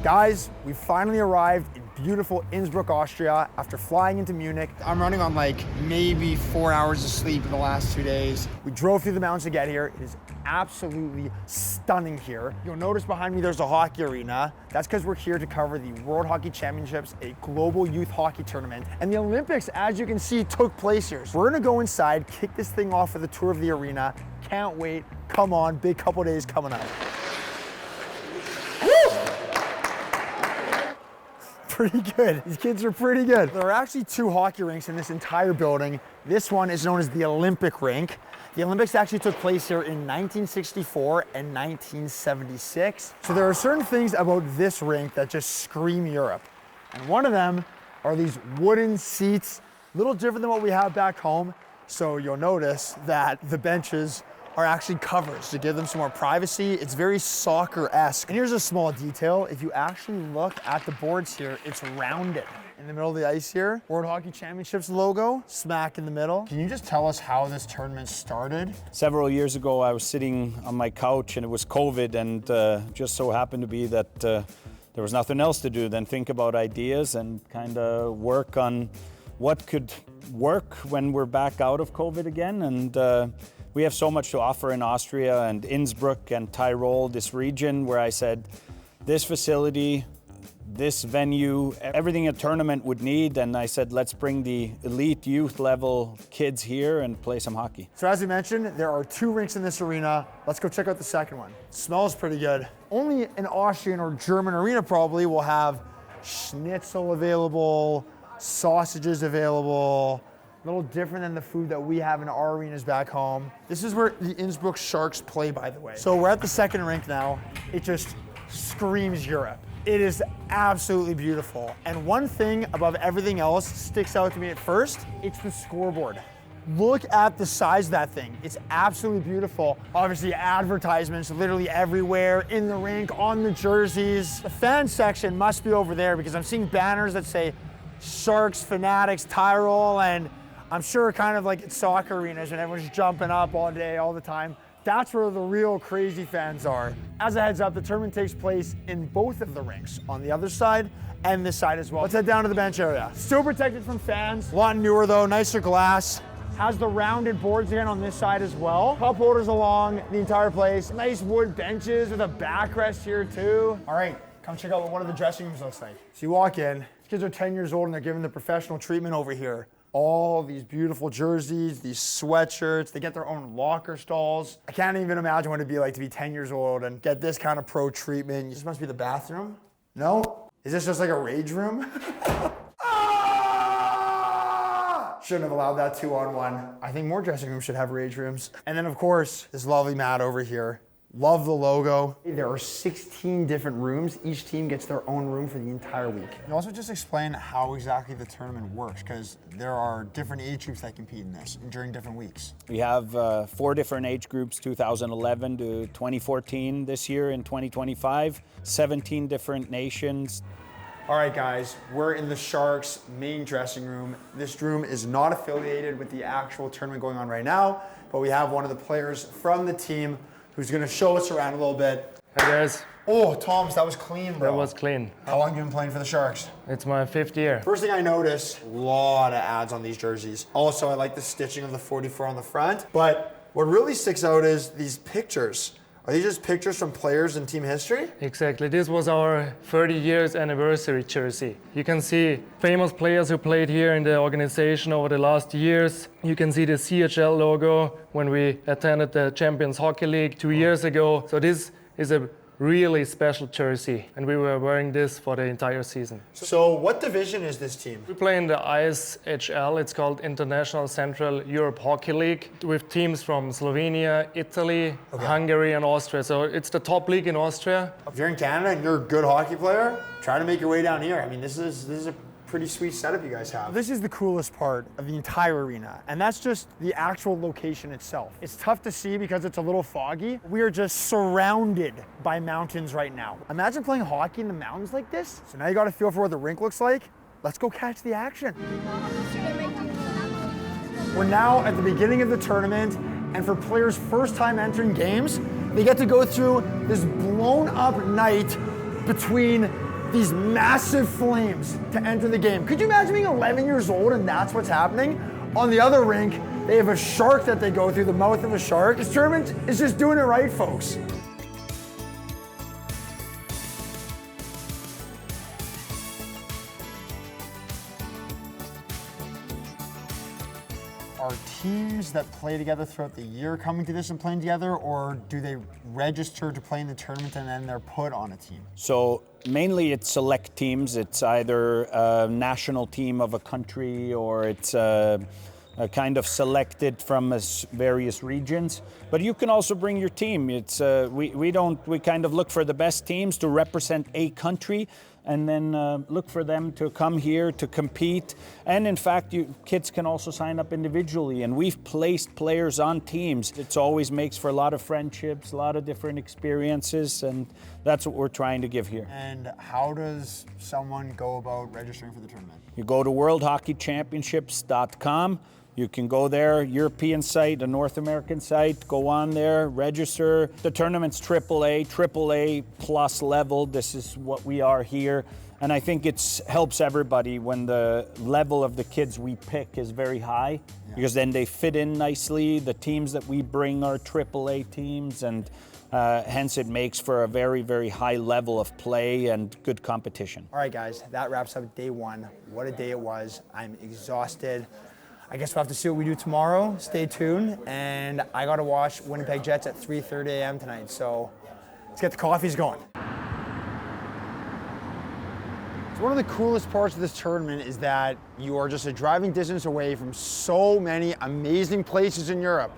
Guys, we finally arrived in beautiful Innsbruck, Austria after flying into Munich. I'm running on like maybe 4 hours of sleep in the last 2 days. We drove through the mountains to get here. It is absolutely stunning here. You'll notice behind me there's a hockey arena. That's because we're here to cover the World Hockey Championships, a global youth hockey tournament. And the Olympics, as you can see, took place here. So we're gonna go inside, kick this thing off with a tour of the arena. Can't wait. Come on, big couple days coming up. Pretty good. These kids are pretty good. There are actually 2 hockey rinks in this entire building. This one is known as the Olympic rink. The Olympics actually took place here in 1964 and 1976. So there are certain things about this rink that just scream Europe. And one of them are these wooden seats, a little different than what we have back home. So you'll notice that the benches are actually covers to give them some more privacy. It's very soccer-esque. And here's a small detail. If you actually look at the boards here, it's rounded. In the middle of the ice here, World Hockey Championships logo, smack in the middle. Can you just tell us how this tournament started? Several years ago, I was sitting on my couch and it was COVID, and just so happened to be that there was nothing else to do than think about ideas and kind of work on what could work when we're back out of COVID again. And we have so much to offer in Austria and Innsbruck and Tyrol, this region, where I said, this facility, this venue, everything a tournament would need. And I said, let's bring the elite youth level kids here and play some hockey. So as we mentioned, there are 2 rinks in this arena. Let's go check out the second one. Smells pretty good. Only an Austrian or German arena probably will have schnitzel available, sausages available, a little different than the food that we have in our arenas back home. This is where the Innsbruck Sharks play, by the way. So we're at the second rink now. It just screams Europe. It is absolutely beautiful. And one thing above everything else sticks out to me at first, it's the scoreboard. Look at the size of that thing. It's absolutely beautiful. Obviously advertisements literally everywhere, in the rink, on the jerseys. The fan section must be over there because I'm seeing banners that say Sharks, Fanatics, Tyrol, and I'm sure kind of like at soccer arenas and everyone's jumping up all day, all the time. That's where the real crazy fans are. As a heads up, the tournament takes place in both of the rinks, on the other side and this side as well. Let's head down to the bench area. Still protected from fans. A lot newer though, nicer glass. Has the rounded boards again on this side as well. Cup holders along the entire place. Nice wood benches with a backrest here too. All right, come check out what one of the dressing rooms looks like. So you walk in, these kids are 10 years old and they're given the professional treatment over here. All these beautiful jerseys, these sweatshirts, they get their own locker stalls. I can't even imagine what it'd be like to be 10 years old and get this kind of pro treatment. This must be the bathroom? No? Is this just like a rage room? Ah! Shouldn't have allowed that 2-on-1. I think more dressing rooms should have rage rooms. And then of course, this lovely mat over here. Love the logo. There are 16 different rooms. Each team gets their own room for the entire week. You also just explain how exactly the tournament works, because there are different age groups that compete in this during different weeks. We have 4 different age groups, 2011 to 2014 this year in 2025, 17 different nations. All right, guys, we're in the Sharks' main dressing room. This room is not affiliated with the actual tournament going on right now, but we have one of the players from the team who's gonna show us around a little bit. Hey guys. Oh, Toms, that was clean, bro. That was clean. How long have you been playing for the Sharks? It's my 5th year. First thing I noticed, a lot of ads on these jerseys. Also, I like the stitching of the 44 on the front, but what really sticks out is these pictures. Are these just pictures from players in team history? Exactly. This was our 30 years anniversary jersey. You can see famous players who played here in the organization over the last years. You can see the CHL logo when we attended the Champions Hockey League 2 years ago. So this is a really special jersey, and we were wearing this for the entire season. So what division is this team? We play in the ISHL, it's called International Central Europe Hockey League, with teams from Slovenia, Italy, Hungary and Austria. So it's the top league in Austria. If you're in Canada and you're a good hockey player, try to make your way down here. I mean, this is a pretty sweet setup you guys have. This is the coolest part of the entire arena, and that's just the actual location itself. It's tough to see because it's a little foggy. We are just surrounded by mountains right now. Imagine playing hockey in the mountains like this. So now you got a feel for what the rink looks like. Let's go catch the action. We're now at the beginning of the tournament, and for players' first time entering games, they get to go through this blown up night between these massive flames to enter the game. Could you imagine being 11 years old and that's what's happening? On the other rink, they have a shark that they go through, the mouth of a shark. This tournament is just doing it right, folks. Are teams that play together throughout the year coming to this and playing together, or do they register to play in the tournament and then they're put on a team? So mainly it's select teams. It's either a national team of a country or it's a kind of selected from various regions. But you can also bring your team. It's we kind of look for the best teams to represent a country, and then look for them to come here to compete. And in fact, kids can also sign up individually, and we've placed players on teams. It always makes for a lot of friendships, a lot of different experiences, and that's what we're trying to give here. And how does someone go about registering for the tournament? You go to worldhockeychampionships.com. You can go there, European site, a North American site, go on there, register. The tournament's AAA plus level. This is what we are here. And I think it helps everybody when the level of the kids we pick is very high, because then they fit in nicely. The teams that we bring are AAA teams, and hence it makes for a very, very high level of play and good competition. All right, guys, that wraps up day one. What a day it was. I'm exhausted. I guess we'll have to see what we do tomorrow. Stay tuned. And I got to watch Winnipeg Jets at 3:30 a.m. tonight. So let's get the coffees going. So one of the coolest parts of this tournament is that you are just a driving distance away from so many amazing places in Europe,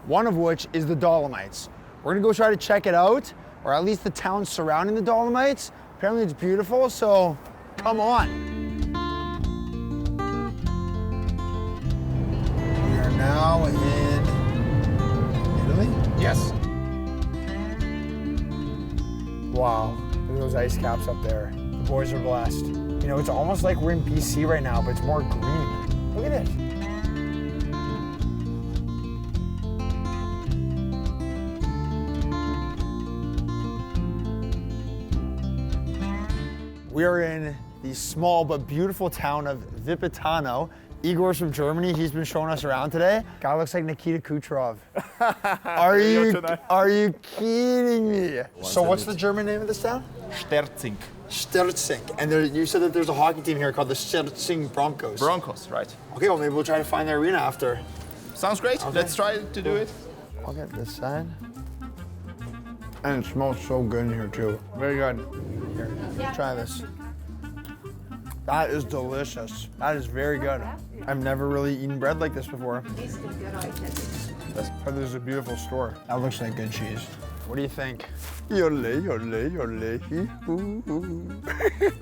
one of which is the Dolomites. We're going to go try to check it out, or at least the town surrounding the Dolomites. Apparently it's beautiful, so come on. Now in Italy? Yes. Wow, look at those ice caps up there. The boys are blessed. You know, it's almost like we're in BC right now, but it's more green. Look at it. We are in the small but beautiful town of Vipitano. Igor's from Germany. He's been showing us around today. Guy looks like Nikita Kucherov. Are you kidding me? So what's the German name of this town? Sterzing. Sterzing. And you said that there's a hockey team here called the Sterzing Broncos. Broncos, right. Okay, well maybe we'll try to find the arena after. Sounds great. Okay. Let's try to do it. Look at this side. And it smells so good in here too. Very good. Here, try this. That is delicious. That is very good. I've never really eaten bread like this before. But this is a beautiful store. That looks like good cheese. What do you think? Yole, yole, yole.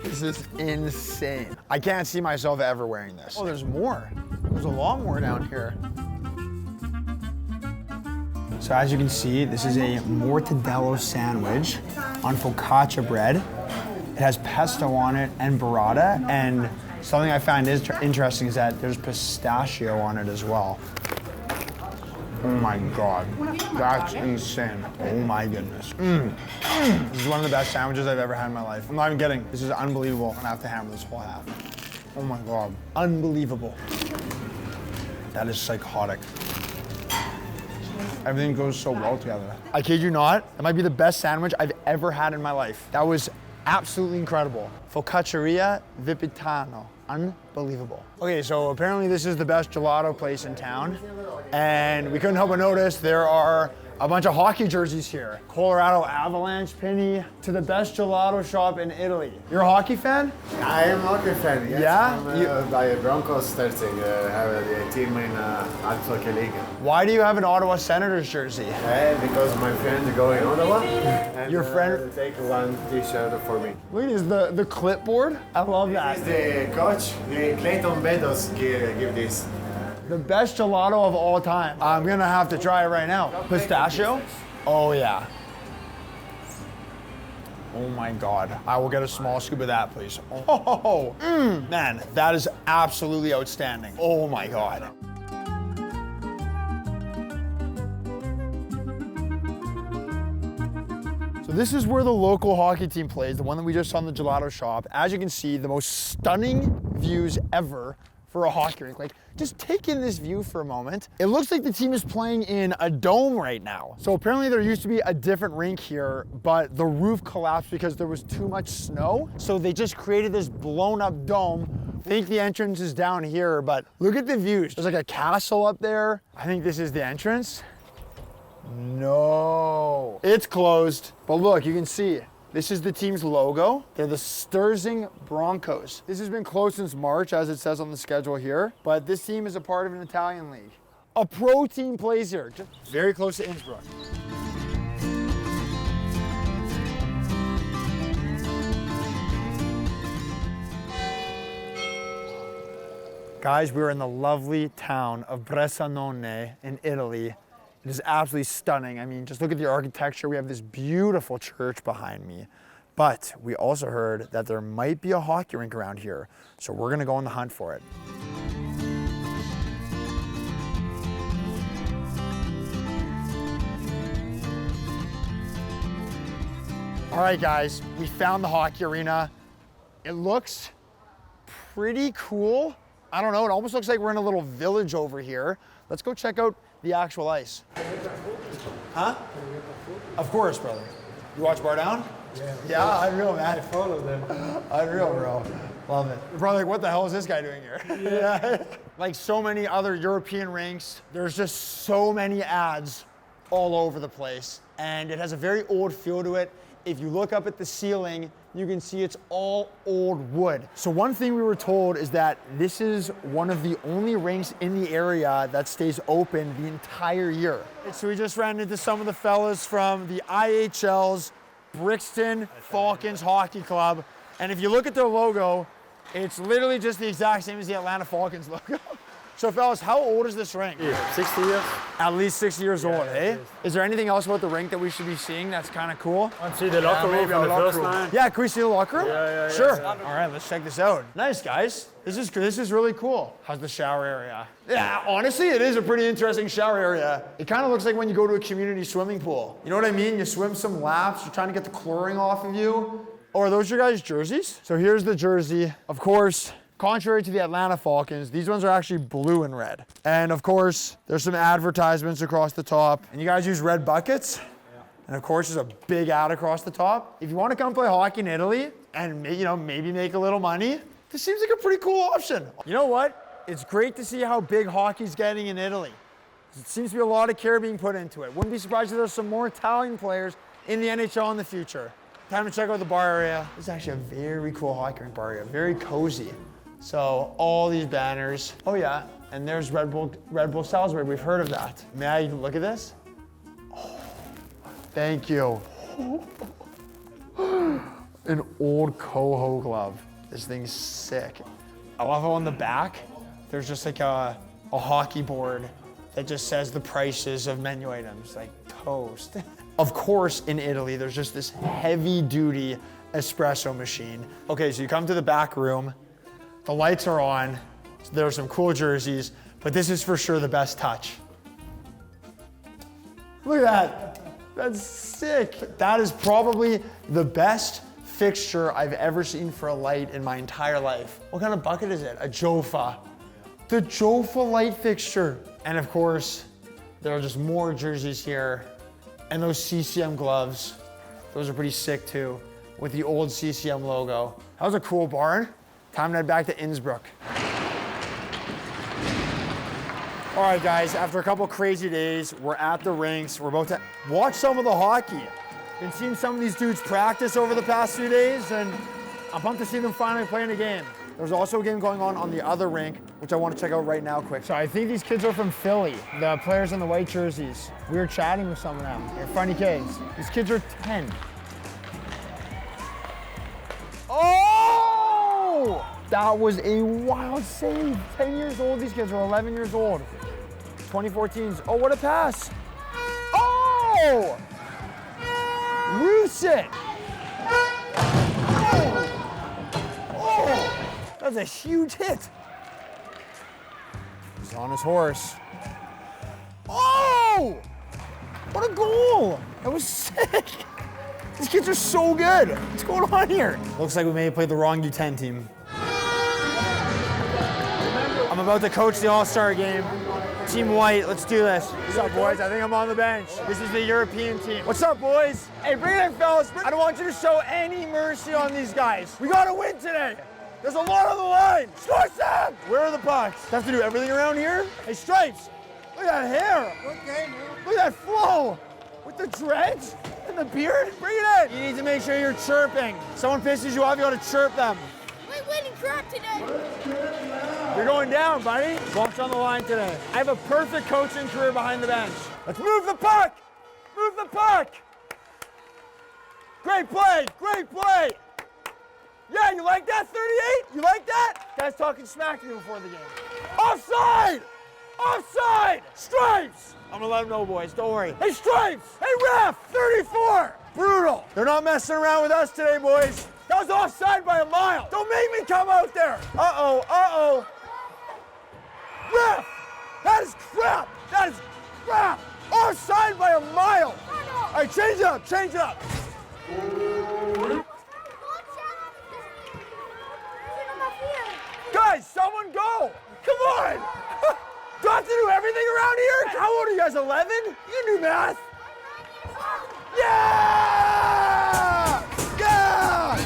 This is insane. I can't see myself ever wearing this. Oh, there's more. There's a lot more down here. So as you can see, this is a mortadello sandwich on focaccia bread. It has pesto on it and burrata, and something I found interesting is that there's pistachio on it as well. Oh my God, that's insane. Oh my goodness. This is one of the best sandwiches I've ever had in my life. I'm not even kidding. This is unbelievable. I'm gonna have to hammer this whole half. Oh my God, unbelievable. That is psychotic. Everything goes so well together. I kid you not, that might be the best sandwich I've ever had in my life. That was absolutely incredible. Focacceria Vipitano. Unbelievable. Okay, so apparently this is the best gelato place in town, and we couldn't help but notice there are a bunch of hockey jerseys here. Colorado Avalanche penny to the best gelato shop in Italy. You're a hockey fan? I am a hockey fan, yes. Yeah? I'm by Broncos Sterzing, have a team in Hockey League. Why do you have an Ottawa Senators jersey? Because my friend is going Ottawa. And, Your friend? Take one t-shirt for me. Look at this, the clipboard. I love that. This is the coach, Clayton Bedos, give this. The best gelato of all time. I'm gonna have to try it right now. Pistachio? Oh yeah. Oh my God. I will get a small scoop of that, please. Oh, man, that is absolutely outstanding. Oh my God. So This is where the local hockey team plays, the one that we just saw in the gelato shop. As you can see, the most stunning views ever for a hockey rink. Like, just take in this view for a moment. It looks like the team is playing in a dome right now. So apparently there used to be a different rink here, but the roof collapsed because there was too much snow. So they just created this blown up dome. I think the entrance is down here, but look at the views. There's like a castle up there. I think this is the entrance. No, it's closed. But look, you can see, this is the team's logo. They're the Sturzing Broncos. This has been closed since March, as it says on the schedule here, but this team is a part of an Italian league. A pro team plays here, just very close to Innsbruck. Guys, we're in the lovely town of Bressanone in Italy. It is absolutely stunning. I mean, just look at the architecture. We have this beautiful church behind me. But we also heard that there might be a hockey rink around here. So we're gonna go on the hunt for it. All right, guys, we found the hockey arena. It looks pretty cool. I don't know, it almost looks like we're in a little village over here. Let's go check out the actual ice. Huh? Of course, brother. You watch BarDown? Yeah, unreal, man. I follow them. Unreal, bro. Love it. You're probably like, what the hell is this guy doing here? Yeah. Like so many other European rinks, there's just so many ads all over the place. And it has a very old feel to it. If you look up at the ceiling, you can see it's all old wood. So one thing we were told is that this is one of the only rinks in the area that stays open the entire year. So we just ran into some of the fellas from the IHL's Brixton Falcons Hockey Club. And if you look at their logo, it's literally just the exact same as the Atlanta Falcons logo. So fellas, how old is this rink? 60 years. At least 60 years old, eh? Is there anything else about the rink that we should be seeing that's kind of cool? Want to see the locker room from the first line? Yeah, can we see the locker room? Yeah. Sure. All right, let's check this out. Nice, guys. This is really cool. How's the shower area? Yeah, honestly, it is a pretty interesting shower area. It kind of looks like when you go to a community swimming pool. You know what I mean? You swim some laps, you're trying to get the chlorine off of you. Oh, are those your guys' jerseys? So here's the jersey. Of course, contrary to the Atlanta Falcons, these ones are actually blue and red. And of course, there's some advertisements across the top. And you guys use red buckets? Yeah. And of course, there's a big ad across the top. If you want to come play hockey in Italy and maybe make a little money, this seems like a pretty cool option. You know what? It's great to see how big hockey's getting in Italy. It seems to be a lot of care being put into it. Wouldn't be surprised if there's some more Italian players in the NHL in the future. Time to check out the bar area. This is actually a very cool hockey rink bar area, very cozy. So all these banners. Oh yeah, and there's Red Bull Salisbury. We've heard of that. May I look at this? Oh, thank you. An old Coho glove. This thing's sick. I love how on the back, there's just like a hockey board that just says the prices of menu items, like toast. Of course, in Italy, there's just this heavy duty espresso machine. Okay, so you come to the back room. The lights are on, so there are some cool jerseys, but this is for sure the best touch. Look at that, that's sick. That is probably the best fixture I've ever seen for a light in my entire life. What kind of bucket is it? A Jofa. The Jofa light fixture. And of course, there are just more jerseys here, and those CCM gloves. Those are pretty sick too, with the old CCM logo. That was a cool barn. Time to head back to Innsbruck. All right, guys, after a couple crazy days, we're at the rinks. We're about to watch some of the hockey. Been seeing some of these dudes practice over the past few days, and I'm pumped to see them finally playing a game. There's also a game going on the other rink, which I want to check out right now quick. So I think these kids are from Philly, the players in the white jerseys. We were chatting with some of them. They're funny kids. These kids are 10. Oh! That was a wild save. 10 years old, these kids are 11 years old. 2014's, oh, what a pass. Oh! Roosett. Oh! That's a huge hit. He's on his horse. Oh! What a goal! That was sick. These kids are so good. What's going on here? Looks like we may have played the wrong U10 team. I'm about to coach the All-Star game. Team White, let's do this. What's up, boys? I think I'm on the bench. This is the European team. What's up, boys? Hey, bring it in, fellas. I don't want you to show any mercy on these guys. We gotta win today. There's a lot on the line. Score them! Where are the pucks? Do I have to do everything around here? Hey, Stripes, look at that hair. Okay, man. Look at that flow. With the dreads and the beard. Bring it in. You need to make sure you're chirping. Someone pisses you off, you gotta chirp them. We're winning crap today. You're going down, buddy. Walk's on the line today. I have a perfect coaching career behind the bench. Let's move the puck. Move the puck. Great play. Great play. Yeah, you like that, 38? You like that? Guys talking smack to me before the game. Offside! Offside! Stripes! I'm gonna let them know, boys. Don't worry. Hey, Stripes! Hey, ref! 34! Brutal. They're not messing around with us today, boys. That was offside by a mile. Don't make me come out there. Uh-oh, uh-oh. Ref! That is crap! That is crap! Offside by a mile! All right, change it up, change it up. Guys, someone go! Come on! Do I have to do everything around here? How old are you guys, 11? You do math. Yeah! Yeah!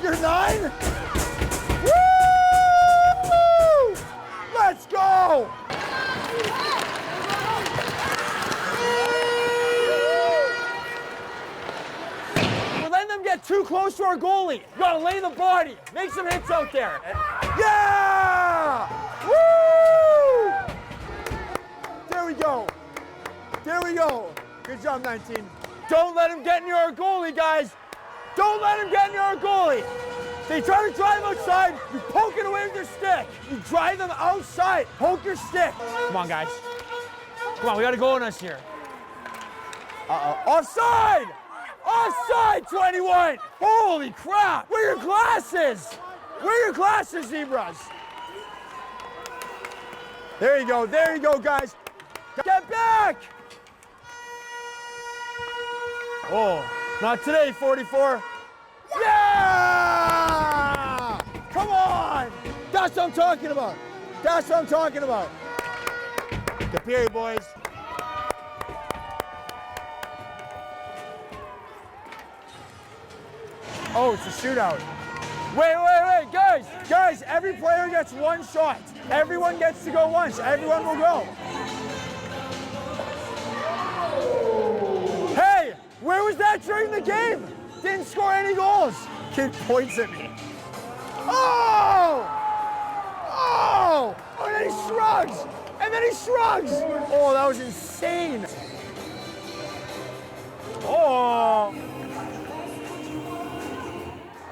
You're 9? Woo! Let's go! We're letting them get too close to our goalie. You gotta lay the body. Make some hits out there. Yeah! Woo! There we go. There we go. Good job, 19. Don't let him get near our goalie, guys. Don't let him get near our goalie. They try to drive outside, you poke it away with your stick. You drive them outside, poke your stick. Come on, guys. Come on, we got a goal in us here. Uh-oh. Offside! Offside, 21! Holy crap! Where are your glasses? Where are your glasses, zebras? There you go, guys. Get back! Oh, not today, 44. Yeah! Come on! That's what I'm talking about. That's what I'm talking about. Good period, boys. Oh, it's a shootout. Wait, guys! Guys, every player gets one shot. Everyone gets to go once. Everyone will go. Hey, where was that during the game? Didn't score any goals. Kid points at me. Oh! Oh! Oh, and then he shrugs. And then he shrugs. Oh, that was insane. Oh!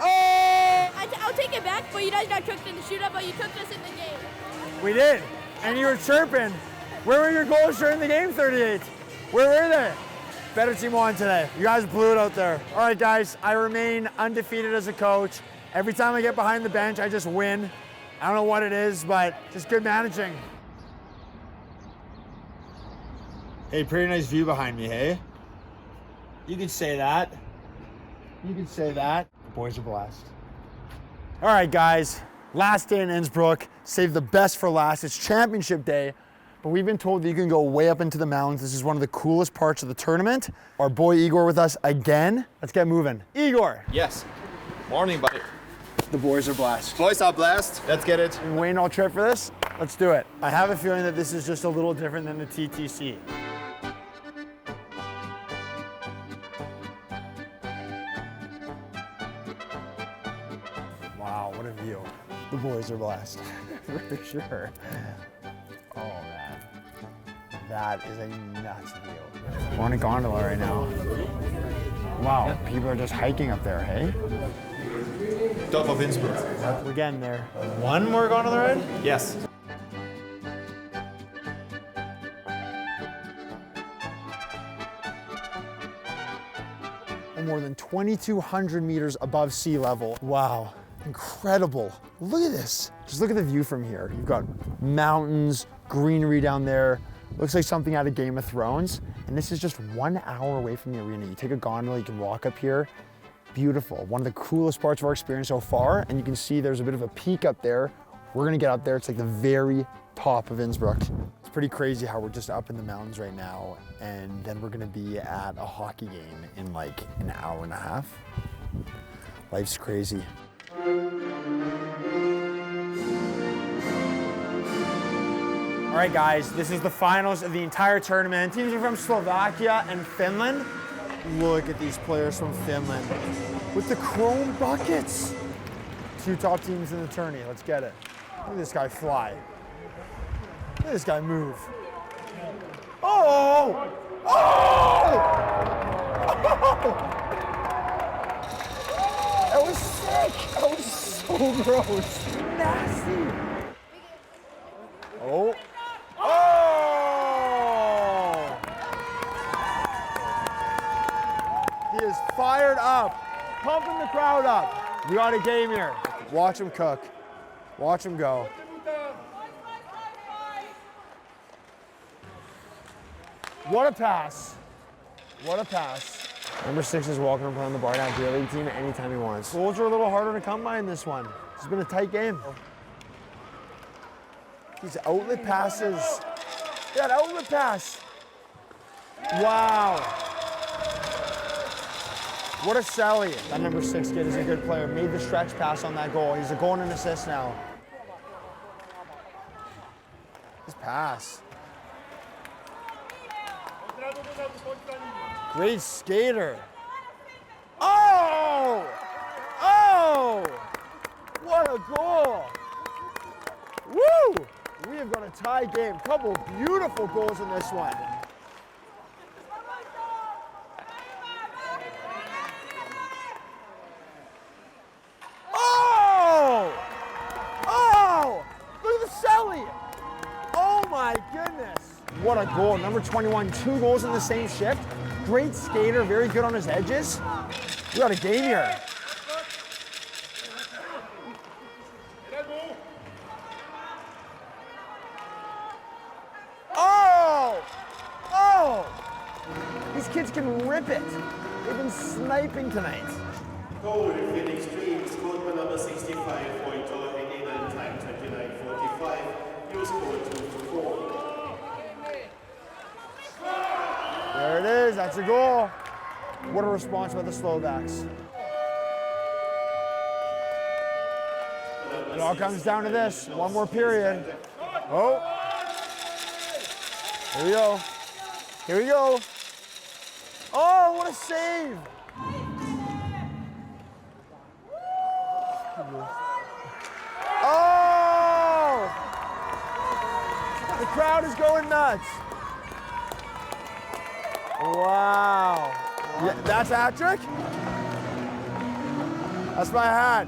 Oh! I'll take it back, but you guys got cooked in the shootout, but you took us in the game. We did. And you were chirping. Where were your goals during the game, 38? Where were they? Better team won today. You guys blew it out there. All right, guys, I remain undefeated as a coach. Every time I get behind the bench, I just win. I don't know what it is, but just good managing. Hey, pretty nice view behind me, hey? You could say that. You could say that. The boys are blessed. All right, guys, last day in Innsbruck. Save the best for last. It's championship day. But we've been told that you can go way up into the mountains. This is one of the coolest parts of the tournament. Our boy Igor with us again. Let's get moving. Igor. Yes. Morning, buddy. The boys are blessed. Boys are blessed. Let's get it. Been waiting all trip for this? Let's do it. I have a feeling that this is just a little different than the TTC. Wow, what a view. The boys are blessed, for sure. Oh man, that is a nuts view. We're on a gondola right now. Wow, people are just hiking up there, hey? Top of Innsbruck. We're getting there. One more gondola ride? Yes. More than 2,200 meters above sea level. Wow, incredible. Look at this. Just look at the view from here. You've got mountains, greenery down there, Looks like something out of Game of Thrones. And this is just 1 hour away from the arena. You take a gondola, you can walk up here. Beautiful. One of the coolest parts of our experience so far. And you can see there's a bit of a peak up there. We're gonna get up there. It's like the very top of Innsbruck. It's pretty crazy how we're just up in the mountains right now. And then we're gonna be at a hockey game in like an hour and a half. Life's crazy. All right, guys, this is the finals of the entire tournament. Teams are from Slovakia and Finland. Look at these players from Finland with the chrome buckets. 2 top teams in the tourney. Let's get it. Look at this guy fly. Look at this guy move. Oh! Oh! That was sick. That was so gross. Nasty. Oh. Oh! He is fired up, pumping the crowd up. We got a game here. Watch him cook. Watch him go. What a pass. What a pass. Number 6 is welcome to play on the BarDown Beer League team anytime he wants. Goals are a little harder to come by in this one. It's been a tight game. These outlet passes. That outlet pass. Wow. What a sally. That number 6 kid is a good player. Made the stretch pass on that goal. He's a goal and an assist now. His pass. Great skater. Oh! Oh! What a goal! Woo! We have got a tie game. Couple beautiful goals in this one. Oh! Oh! Look at the celly! Oh my goodness! What a goal. Number 21, 2 goals in the same shift. Great skater, very good on his edges. We got a game here. Oh! Oh! These kids can rip it. They've been sniping tonight. Goal, Phoenix Dreams, scored by number 65, Pointer, hanging in time 29:45. You scored 2-4. There it is, that's a goal. What a response by the Slovaks. It all comes down to this. One more period. Oh. Here we go. Here we go. Oh, what a save. Oh! The crowd is going nuts. Wow. Yeah, that's a hat trick? That's my hat.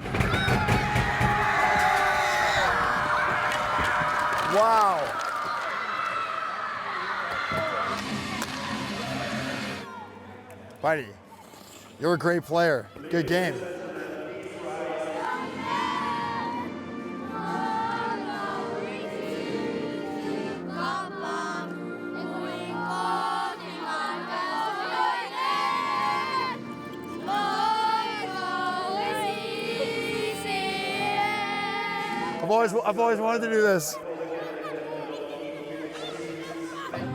Wow. Buddy, you're a great player. Good game. I've always wanted to do this.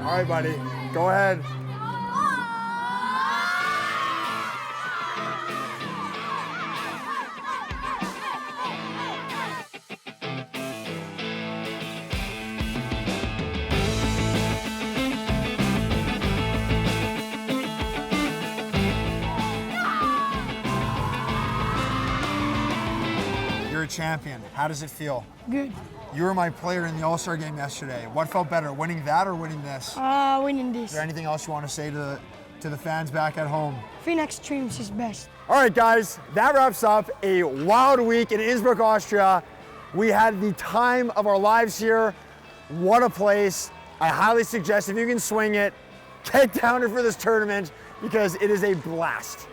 All right, buddy, go ahead. You're a champion. How does it feel? Good. You were my player in the All-Star game yesterday. What felt better, winning that or winning this? Winning this. Is there anything else you want to say to the fans back at home? Phoenix Dreams is best. All right, guys, that wraps up a wild week in Innsbruck, Austria. We had the time of our lives here. What a place. I highly suggest if you can swing it, get down here for this tournament because it is a blast.